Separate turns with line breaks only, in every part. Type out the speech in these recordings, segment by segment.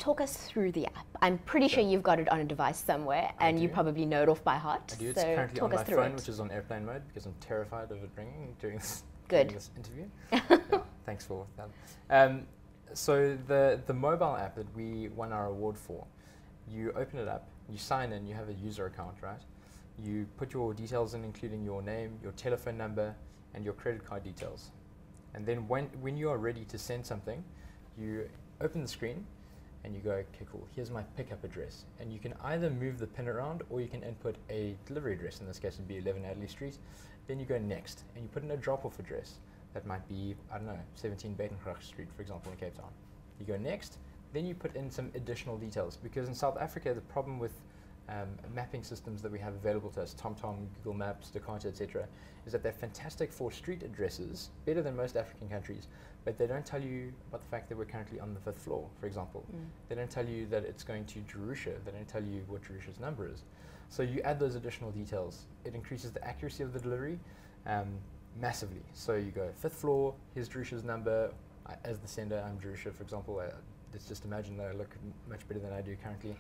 talk us through the app. I'm pretty sure you've got it on a device somewhere, and you probably know it off by heart.
I do. It's currently on my phone, which is on airplane mode because I'm terrified of it ringing during this interview. Yeah, thanks for that. So the mobile app that we won our award for, you open it up, you sign in, you have a user account, right? You put your details in, including your name, your telephone number, and your credit card details. And then when you are ready to send something, you open the screen and you go, okay, cool, here's my pickup address. And you can either move the pin around or you can input a delivery address. In this case, it would be 11 Adderley Street. Then you go next and you put in a drop-off address. That might be, I don't know, 17 Batencroft Street, for example, in Cape Town. You go next, then you put in some additional details. Because in South Africa, the problem with mapping systems that we have available to us, TomTom, Google Maps, Jakarta, etc., is that they're fantastic for street addresses, better than most African countries, but they don't tell you about the fact that we're currently on the 5th floor, for example. They don't tell you that it's going to Jerusha. They don't tell you what Jerusha's number is. So you add those additional details. It increases the accuracy of the delivery massively. So you go 5th floor, here's Jerusha's number. As the sender, I'm Jerusha, for example. Let's just imagine that I look much better than I do currently.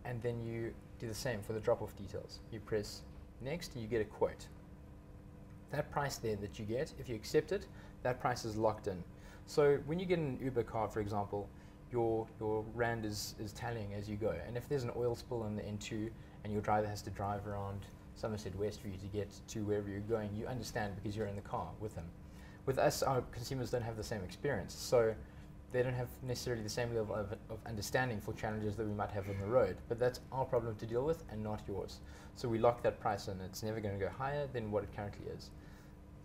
And then you do the same for the drop-off details. You press next, you get a quote. That price there that you get, if you accept it, that price is locked in. So when you get an Uber car, for example, your rand is tallying as you go. And if there's an oil spill on the N2 and your driver has to drive around Somerset West for you to get to wherever you're going, you understand because you're in the car with them. With us, our consumers don't have the same experience. So they don't have necessarily the same level of understanding for challenges that we might have on the road. But that's our problem to deal with and not yours. So we lock that price in. It's never going to go higher than what it currently is.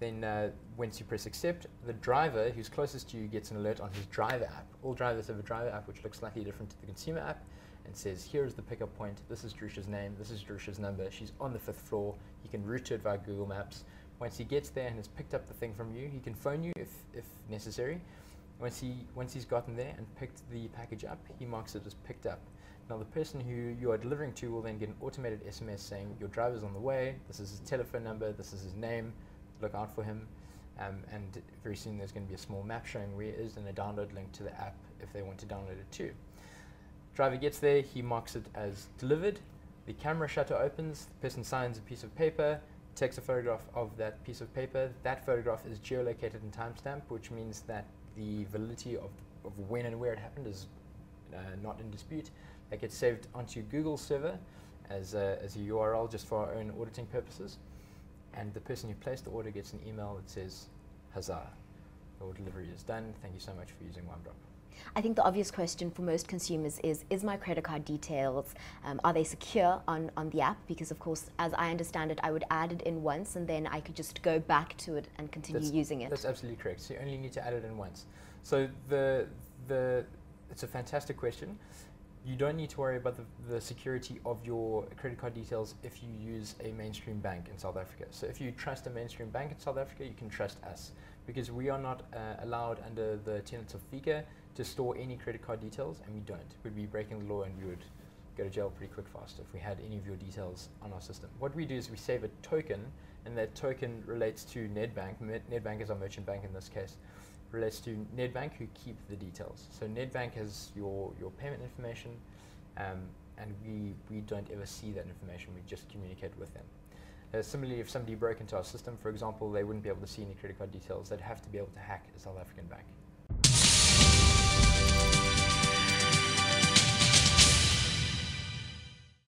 Then once you press accept, the driver who's closest to you gets an alert on his driver app. All drivers have a driver app which looks slightly different to the consumer app and says, here's the pickup point, this is Jerusha's name, this is Jerusha's number, she's on the 5th floor, you can route to it via Google Maps. Once he gets there and has picked up the thing from you, he can phone you if necessary. Once he's gotten there and picked the package up, he marks it as picked up. Now the person who you are delivering to will then get an automated SMS saying your driver's on the way, this is his telephone number, this is his name, look out for him, and very soon there's going to be a small map showing where he is and a download link to the app if they want to download it too. Driver gets there, he marks it as delivered, the camera shutter opens, the person signs a piece of paper, takes a photograph of that piece of paper. That photograph is geolocated and timestamped, which means that the validity of when and where it happened is not in dispute. That gets saved onto Google's server as a URL just for our own auditing purposes. And the person who placed the order gets an email that says, huzzah, your delivery is done. Thank you so much for using WumDrop.
I think the obvious question for most consumers is my credit card details, are they secure on the app? Because of course, as I understand it, I would add it in once and then I could just go back to it and continue using it.
That's absolutely correct. So you only need to add it in once. So it's a fantastic question. You don't need to worry about the security of your credit card details if you use a mainstream bank in South Africa. So if you trust a mainstream bank in South Africa, you can trust us because we are not allowed under the tenets of FICA to store any credit card details, and we don't. We'd be breaking the law and we would go to jail pretty quick fast if we had any of your details on our system. What we do is we save a token, and that token relates to Nedbank. Nedbank is our merchant bank in this case. Relates to Nedbank, who keep the details. So Nedbank has your payment information, and we don't ever see that information. We just communicate with them. Similarly, if somebody broke into our system, for example, they wouldn't be able to see any credit card details. They'd have to be able to hack a South African bank.